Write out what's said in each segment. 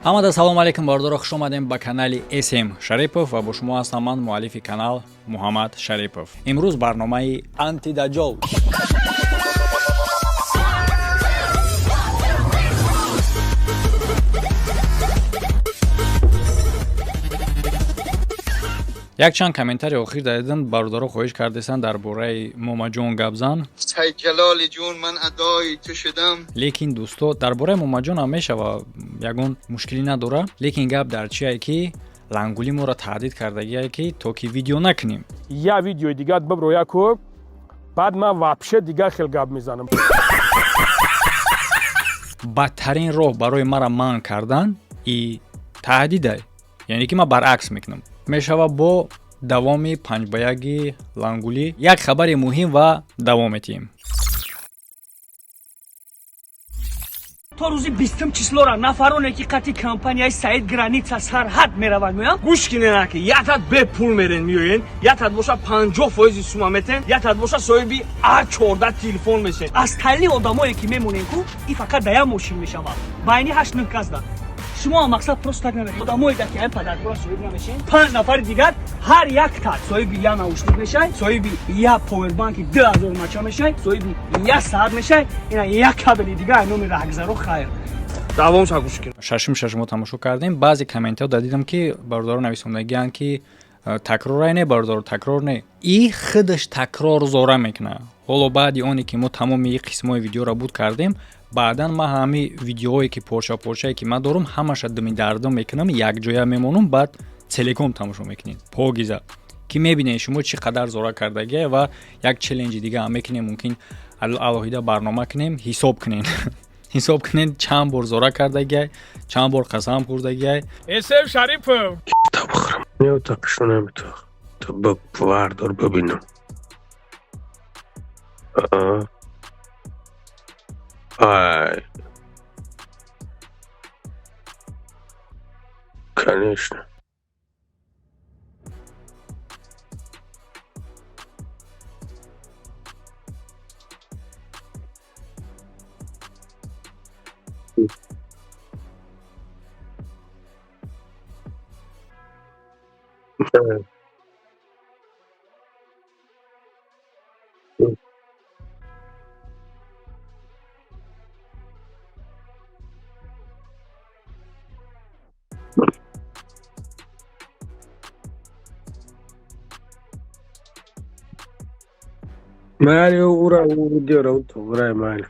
ҳамада салом алейкум бардора, хуш омадем ба канали SM Шарипов ва бо шумо ҳастам ман муаллифи канал Муҳаммад Шарипов. Имрӯз барномаи антидаҷол. Якчанд комментарии охир дадидан бародаро хоҳиш кардесанд дар бораи Момаҷон гапзан. ҷалоли ҷон ман адои ту шудам. Лекин дӯсто дар бораи Момаҷон ҳам мешава, ягон мушкилӣ надора. Лекин гап дар чие ки лангули моро таҳдид кардагие ки то ки видео накунем. Я видеои дигар бибро яко баъд ман вообще дигар хел гап мезанам. Бадтарин роҳ барои мара манъ кардан и таҳдида, яъне ки ман баръакс мекунам. Мешава бо давоми 5:1 лангули як хабари муҳим ва давом метиҳем. то рӯзи 20 числора нафароне ки қати компанияи Саид Граница сарҳад мераванд меям гӯш кинена ки ятад бе пул мерен меоен, ятад боша 50% сума метен, ятад боша соҳиби А14 телефон мешен. Аз тайли одамое ки мемонен ку и фақат дая мошин мешава байни 8 казда. шумо ҳам мақсад просто так намед. Одамое да ки ҳам падаргора соҳиб намешен, 5 нафари дигар ҳар як так соҳиби я наушник мешай, соҳиби я повербанки 2000 мача мешай, соҳиби я саат мешай, ина як кабели дигар номи рахзаро хайр. давом шагуш кин. Шашмо тамошо кардем. Баъзе комментҳо дадидам ки бародаро нависондагиянд ки такрорай не бародаро такрор не. И худаш такрор зора мекуна. ҳоло баъди оне ки мо тамоми қисмои видеоро буд кардем, баъдан ман ҳами видеоҳое ки порча-порчае ки ман дорам ҳамаша дами дардам мекунам, якҷоя мемонам, баъд телеком тамошо мекунем. Погиза ки мебинед шумо чӣ қадар зора кардагие ва як челленҷи дига ҳам мекунем, мумкин алоҳида барнома кунем, ҳисоб кунем. ҳисоб кунед чанд бор зора кардагие, чанд бор қасам хӯрдагие. SM Шарипов. Та бахрам. Неутақшу намитох. То бардор бабинам. Ай. Конечно. Майли ура видеора то ура майли.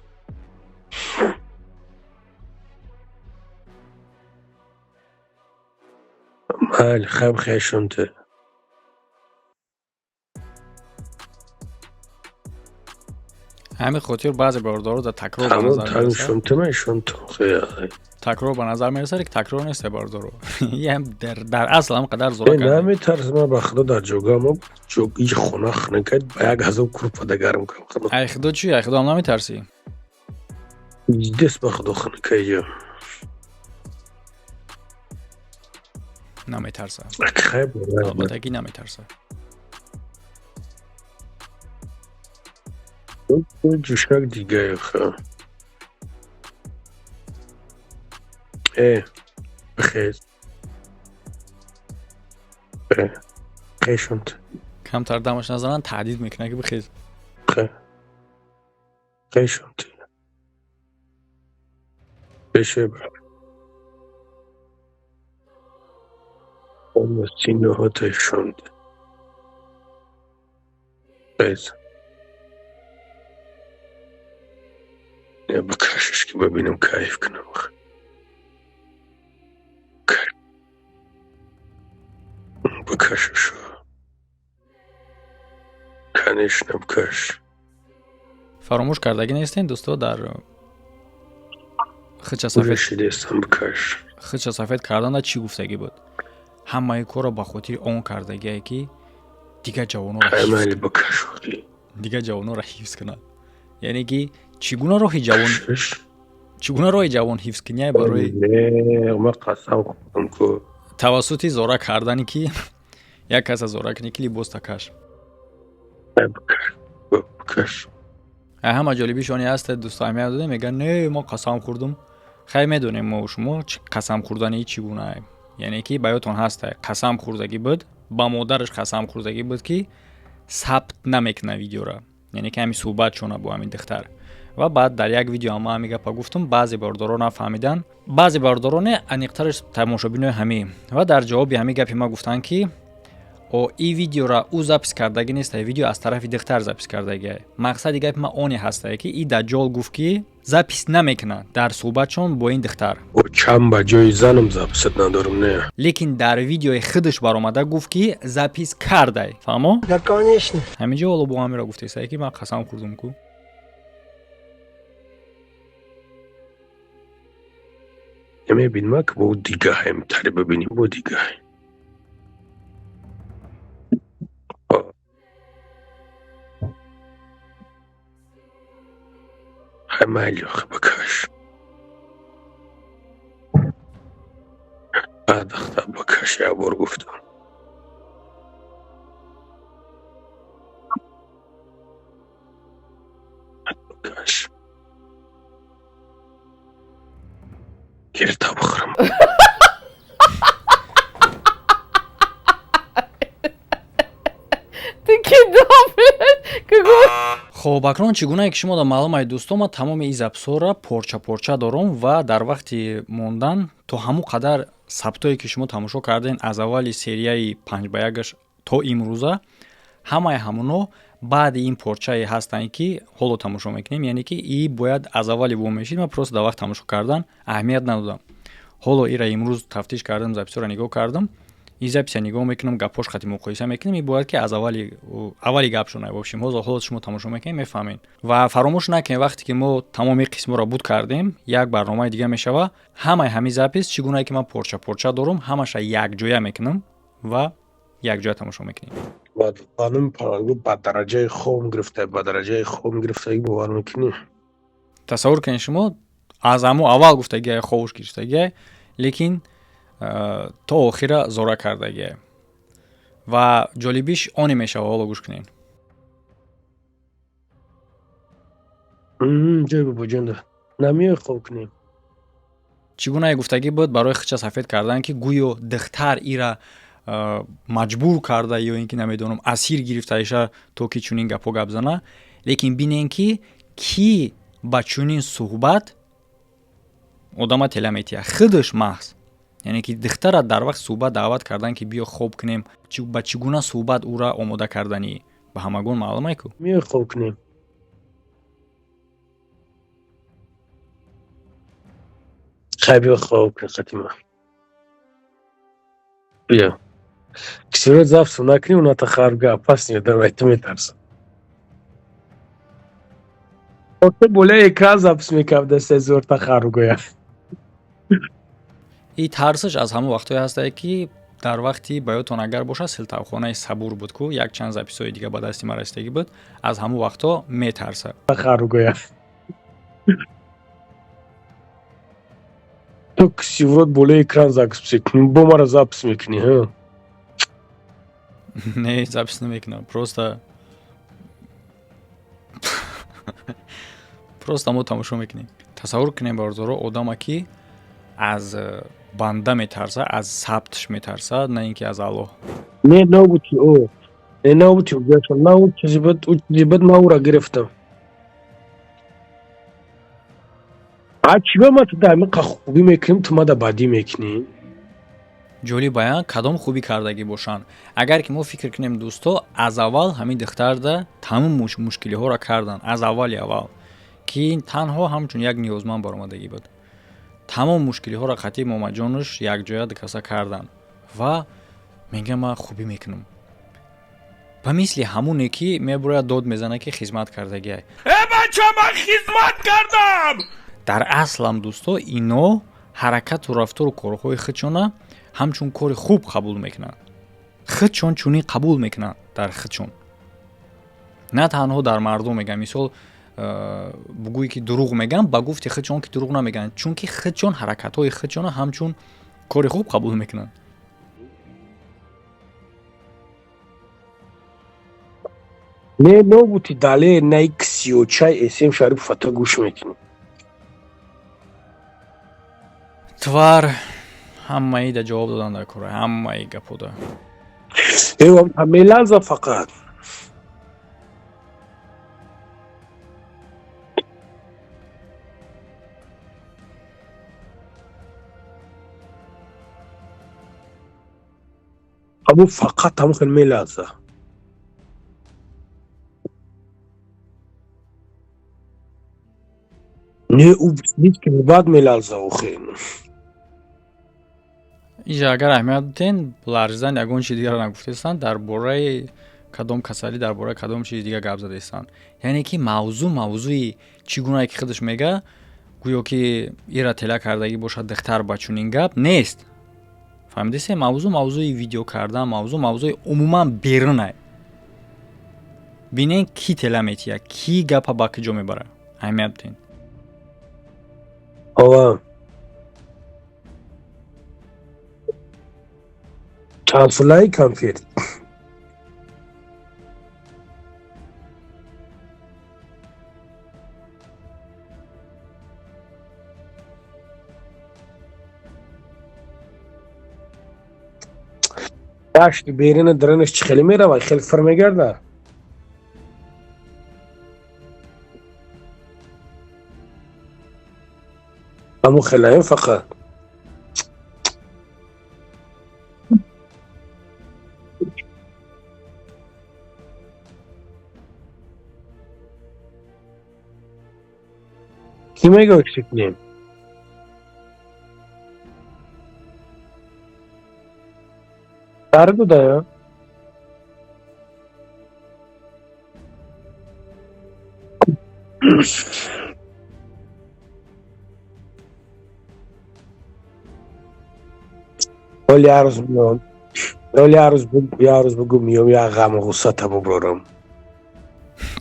Майли хаб хешунте. ҳамин хотир баъзе бародаро дар такрор ба Тамо назар тан мерасад. шунте май шунте хе. Такрор ба назар мерасад ки такрор нест бародаро. ям дар асл ҳам қадар зора Эй кард. намитарс ма ба худо дар ҷога мо ҷоги хона хнакад ба 1000 крупа дагарм кам худо. ай худо чӣ? Ай худо ҳам намитарсӣ? Дес ба худо хнакай ҷо. Наметарса. Хай ба. албатта ки наметарса. Ҷушак дигай ха. Бихез. Хешунт. камтар дамаш назананд таҳдид мекунад ки бихез. Хешунт. Беше ба. Он сино хотай шунд. Без. Я бакашш ки бабинам кайф кунам. Бакашш. Конечно, бакаш. фаромӯш кардагӣ нестен дӯсто дар хича сафед Шидестам бакаш. хича сафед карданда чӣ гуфтагӣ буд? ҳамаи корро ба хотири он кардагие ки дигар Аймали бакаш. ҷавонҳоро ҳифз кунад. яъне ки чӣ гуна роҳи ҷавон ҳифз кунӣ барои ма қасам хӯрдам ку тавассути зора кардане ки як каса зора кунӣ ки либос такаш. Бакаш. ҳама ҷолибишоне ҳаст дӯстои ҳамия дода мегӯянд не мо қасам хӯрдум хай медонем мо шумо қасам хӯрдани чӣ гуна, яъне ки ба ёдтон ҳаста қасам хӯрдагӣ буд, ба модараш қасам хӯрдагӣ буд ки сабт намекуна видеора, яъне ки ҳамин суҳбатшона бо ҳамин духтар. ва баъд дар як видео ҳама ҳамин гапа гуфтум, баъзе бародарон нафаҳмидан, баъзе бародароне аниқтараш тамошобинои ҳамӣ ва дар ҷавоби ҳамин гапи ма гуфтанд ки ин видеора ӯ запис кардагӣ неста, видео аз тарафи духтар запис кардагӣ. мақсади гапи ма оне ҳастае ки ин даҷҷол гуфт ки запис намекунад дар суҳбатшон бо ин духтар. чанд ба ҷои занам записат надорам, не? лекин дар видеои худаш баромада гуфт ки запис кардай. фаҳмо? Да, конечно. ҳаминҷо ҳоло бо ҳамира гуфтесае ки ман қасам хӯрдум ку. мебинем ак бо дигаҳем тари бибинем бо дигаҳ. майли охи бакаш. адахта бакаш як бор гуфтам. бакаш. гирта бихӯрам. Ты кидал, блядь, какой... хоб акнун чӣ гунае ки шумо дар маълумаи дӯстон, ман тамоми ин записҳоро порча дорам ва дар вақти мондан то ҳамон қадар сабтое ки шумо тамошо кардем аз аввали серияи 5x1 то имрӯза, ҳамаи ҳамуно баъди ин порчае ҳастанд ки ҳоло тамошо мекунем, яъне ки ин бояд аз аввали вомешид. ман просто дар вақт тамошо кардан аҳамият надодам. ҳоло инра имрӯз тафтиш кардам, записҳоро нигоҳ кардам, ин записа нигоҳ мекунам, гапҳош хати муқоиса мекунем. ин бояд ки аз аввали гап шунай бошем. ҳоло шумо тамошо мекунем, мефаҳмем. ва фаромӯш накунем вақте ки мо тамоми қисмҳоро буд кардем, як барномаи дига мешава, ҳамаи ҳамин запис чӣ гунае ки ман порча дорам, ҳамаша якҷоя мекунам ва якҷоя тамошо мекунем. ханум парангу ба дараҷаи хом гирифта, ба дараҷаи хом гирифтагӣ бовар мекунӣ? тасаввур кунед шумо аз ҳамон аввал гуфтагиай ховуш гирифтагиай, лекин то охира зора кардагиай. ва ҷолибиш оне мешава. ҳоло гӯш кунед. ҷой бобоҷонда намеои хоб кунем. чӣ гунае гуфтагӣ буд барои хича сафед кардан ки гӯё духтар ира маҷбур карда ё ин ки намедонам асир гирифтаиша то ки чунин гапҳо гап зана. лекин бинем ки ба чунин суҳбат одама тела метия худаш маҳз, яъне ки духтара дар вақт суҳбат даъват кардан ки биё хоб кунем, ба чӣ гуна суҳбат ӯра омода кардани ба ҳамагон маълумае ку. меои хоб кунем. хай биё хоб кун қатима. биё кисиро запису накунӣ, уната харга опаснее, давай ту метарсам. боляи экран запис мекарда се зорта харгоя. ин тарсаш аз ҳамон вақтое ҳастае ки дар вақти ба ёдтон агар боша силтавхонаи сабур буд ку, якчанд записҳои дига ба дасти ман расидагӣ буд, аз ҳамон вақто метарса. харгоя. то кисиврот болаи экран запис мекунӣ, бо мара запис мекунӣ, ҳа? не, запис намекунам. Просто мо тамошо мекунем. тасаввур кунем бародаро, одама ки аз банда метарса, аз сабтш метарса, на ин ки аз Аллоҳ. не набуди о не набуди гашон на он чизи буд ман ӯро гирифтам. чиба ма ту дамиқа хубӣ мекунем, ту мада бадӣ мекунӣ. ҷолиб аян кадом хубӣ кардагӣ бошанд. агар ки мо фикр кунем дӯсто, аз аввал ҳамин духтарда тамом мушкилиҳоро кардан, аз аввали аввал ки танҳо ҳамчун як ниёзманд баромадагӣ буд. тамом мушкилиҳоро қатъи момаҷонуш якҷоя дикаса кардан ва мегӯям ман хубӣ мекунам. ба мисли ҳамоне ки мебурад дод мезана ки хизмат кардагиай. бача ман хизмат кардам. дар аслам дӯсто ино ҳаракату рафтору корҳои худшона ҳамчун кори хуб қабул мекунанд. худшон чунин қабул мекунанд дар худшон. на танҳо дар мардум мегам, мисол бугӯи ки дурӯғ меган, ба гуфти худшон ки дурӯғ намеган, чунки худшон ҳаракатҳои худшона ҳамчун кори хуб қабул мекунанд. не набуди дале на ик сиёчаи эсем шариф фата гӯш мекунӣ. твар ҳамаи да ҷавоб додан дар кора, ҳамаи гапода. ايوه ميلازا فقط ابو فقط هم خل ميلازا نه او بسنید که بعد ميلازا وخين иҷа агар аҳамият доден ларзидан ягон чизи дигар нагуфтестанд дар бораи кадом касалӣ дар бораи кадом чизи дигар гап задестанд. яъне ки мавзӯи чӣ гунае ки худаш мега гӯё ки ира тела кардагӣ бошад духтар ба чунин гап нест. фаҳмидисе? мавзӯи видео кардан, мавзӯи умуман берунай. бинен ки тела метия, ки гапа ба куҷо мебара. аҳамият доден. آقا Kansulay Kampir. داشت بیرون درنش خیلی میره و خیلی فرم گرده. همون خیلی فقط. Kime göksükleyeyim? Sardı da ya. Rol yarız milyon. Rol yarız bugün milyon ya gam gussa tabu broram.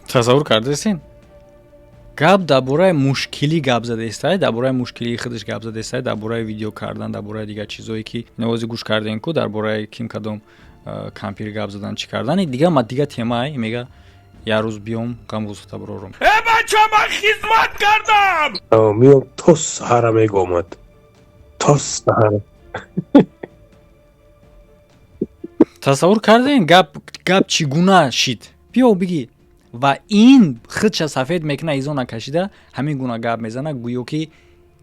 тасаввур кардесин? гап дар бораи мушкилӣ гап задестае, дар бораи мушкилии худаш гап задестае, дар бораи видео кардан, дар бораи дигар чизое ки навози гӯш кардем ку, дар бораи ким кадом кампир гап задан чӣ кардан, дигар темае мега як рӯз биём ғамғусата бурорум. بچه من خدمت کردم. میام تا سهرم اگه آمد تا سهرم. тасаввур кардем гап чӣ гуна шид? биё бигӣ. ва ин худша сафед мекуна изо накашида ҳамин гуна гап мезана гӯё ки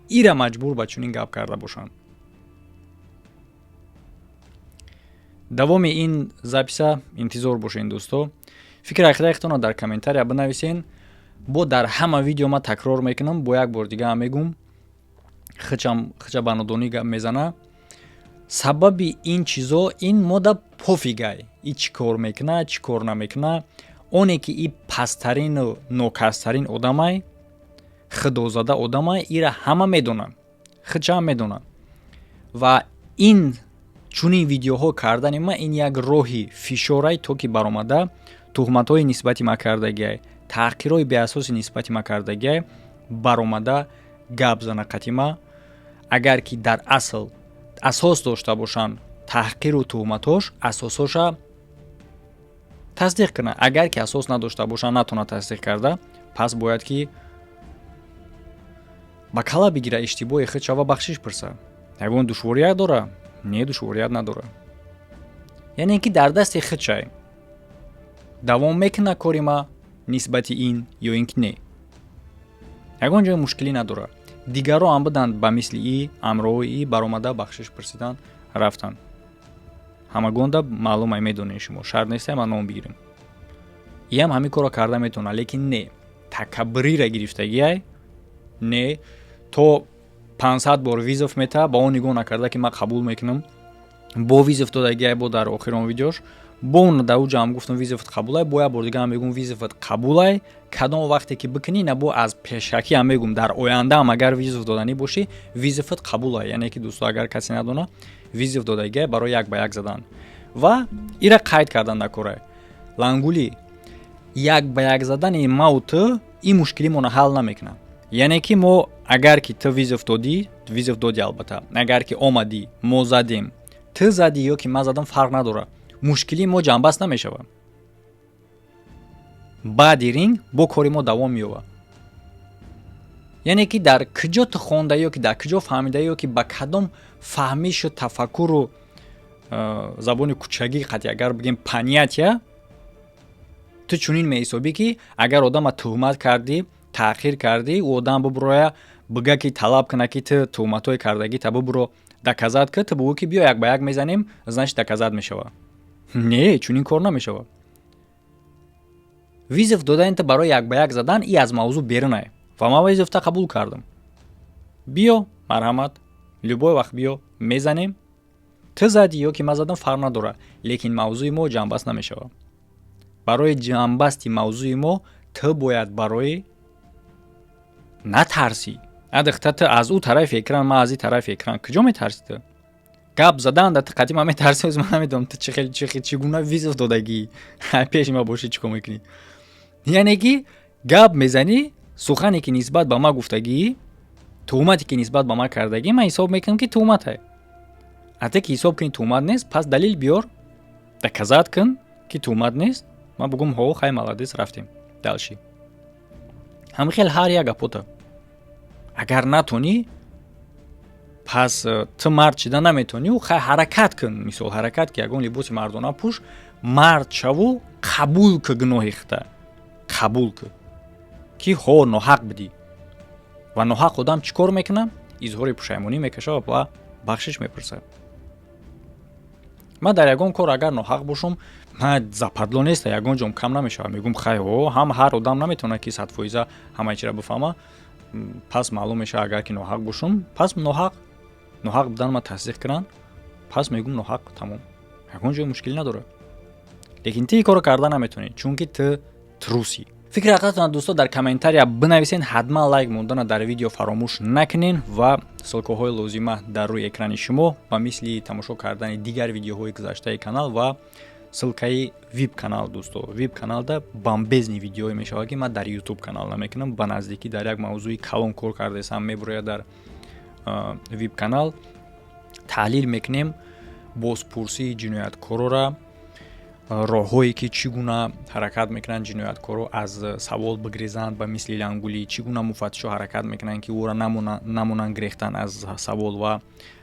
ира маҷбур ба чунин гап карда бошанд. давоми ин записа интизор бошед дӯсто. фикри ақидаатонро дар комментария бинависен. бо дар ҳама видео ма такрор мекунам, бо як бор дига мегум, худша ба нодонӣ гап мезана. сабаби ин чизо ин мода пофигай, и чӣ кор мекуна, чӣ кор намекуна. оне ки и пасттарину нокастарин одамай, худозада одамай, ира ҳама медонанд, худша ҳам медонанд. ва ин чунин видеоҳо кардани ма ин як роҳи фишорай то ки баромада туҳматҳои нисбати ма кардагиай, таҳқирҳои беасоси нисбати ма кардагиай баромада гап зана қати ма. агар ки дар асл асос дошта бошанд таҳқиру туҳматҳош, асосоша тасдиқ кунад. агар ки асос надошта бошанд, натона тасдиқ карда, пас бояд ки ба кала бигира, иштибоҳи худша ва бахшиш пурса. ягон душворият дора? не, душворият надора. яъне ки дар дасти худшай. давом мекуна кори ма нисбати ин ё ин ки не. ягон ҷои мушкилӣ надора. дигарро ҳам буданд ба мисли и амроҳои и баромада бахшиш пурсидан рафтанд. ҳамагон да маълумай медонед шумо, шарт нестае ма ном бигирем. иам ҳамин корро карда метавона, лекин не такаббурира гирифтагиай, не то 500 бор визов мета ба он нигоҳ накарда ки ман қабул мекунам. бо визов додагиай, бо дар охирон видеош бо он дар уҷа ҳам гуфтам визоват қабулай, бо як бор дига ҳам мегум визоват қабулай. кадом вақте ки бикунӣ, на бо аз пешакӣ ҳам мегум дар оянда ҳам агар визов доданӣ бошӣ, визоват қабулай. яъне ки дӯсто агар касе надона, визов додагиай барои як ба як задан ва ира қайд кардан дар корай. лангули як ба як задани мау ту ин мушкилимона ҳал намекунад. яъне ки мо агар ки ту визов додӣ албатта, агар ки омадӣ, мо задем, ту задӣ ё ки ман задам фарқ надора, мушкили мо ҷанбаст намешавад. баъди ринг бо кори мо давом меёбад. яъне ки дар куҷо ту хондаё ки дар куҷо фаҳмидаё ки ба кадом фаҳмишу тафаккуру забони кӯчагӣ қати агар бигем понятия ту чунин меҳисобӣ ки агар одама тӯҳмат кардӣ таъхир кардӣ у одам бубуроя бига ки талаб кана ки ту тӯҳматҳои кардагита бубуро доказат ки ту бугӯ ки биё як ба як мезанем значит доказат мешава. Не, чунин кор намешава. визов додаен ту барои як ба як задан и аз мавзӯъ берун ай ва ман визовта қабул кардам. биё марҳамат любой вақт биё мезанем ту задӣ ё ки ман задам фарқ надора, лекин мавзӯи мо ҷамъбаст намешава. барои ҷамъбасти мавзӯи мо ту бояд барои натарсӣ. адихта ту аз ӯ тарафи экран ман аз и тарафи экран куҷо метарсӣ ту? гап задан да ту қадим ман метарсӣ оз ман намедонам ту чӣ гуна визов додагӣ пеши ман бошӣ чӣ кор мекунӣ. яъне ки гап мезанӣ сухане ки нисбат ба ман гуфтагӣ тӯҳмате ки нисбат ба ман кардагӣ ман ҳисоб мекунам ки тӯҳмат ай. ате ки ҳисоб кунӣ тӯҳмат нест пас далил биёр доказат кун ки тӯҳмат нест ман бугум ҳо хай маладес рафтем далши. ҳамихел ҳар як гапота агар натонӣ пас ту мард шида наметонӣ хай ҳаракат кун мисол ҳаракат ки ягон либоси мардона пӯш мард шаву қабул ку гуноҳи хита қабул ку ки ҳо ноҳақ будӣ ва ноҳақ одам чӣ кор мекуна изҳори пушаймонӣ мекаша ва бахшиш мепурса. ман дар ягон кор агар ноҳақ бошам ман западло неста ягон ҷом кам намешава мегум хай ҳам ҳар одам наметавона ки 100% ҳамаи чиро бифаҳма пас маълум мешава агар ки ноҳақ бошам пас ноҳақ будан ман тасдиқ кунам пас мегум ноҳақ тамом ягон ҷои мушкилӣ надора. лекин ту ин корро карда наметонӣ чунки ту трусӣ. фикри ҳақиқатон дӯстон дар комментария бинависен ҳатман лайк мондана дар видео фаромӯш накунен ва ссилкаҳои лозима дар рӯи экрани шумо ба мисли тамошо кардани дигар видеоҳои гузаштаи канал ва ссилкаи вип канал дӯсто вип каналда бомбезни видеоҳое мешавад ки ман дар ютуб канал намекунам ба наздикӣ дар як мавзӯи калон кор кардаесам мебуроя дар вип канал таҳлил мекунем бозпурсии ҷинояткорора роҳҳое ки чӣ гуна ҳаракат мекунанд ҷинояткоро аз савол бигрезанд ба мисли лангулӣ чӣ гуна муфаттишо ҳаракат мекунанд ки ӯро намонанд грехтан аз савол ва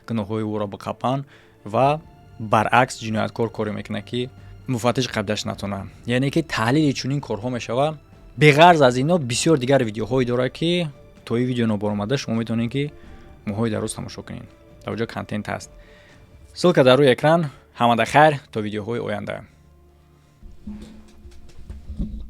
гуноҳҳои ӯро биқапанд ва баръакс ҷинояткор коре мекунад ки муфаттиш қабдаш натонад. яъне ки таҳлили чунин корҳо мешавад. беғарз аз ино бисёр дигар видеоҳое дорад ки то ин видео нобаромада шумо метавонед ки моҳои дароз тамошо кунед. дар оҷо контент ҳаст. ссилка дар рӯи экран. ҳамада хайр то видеоҳои оянда.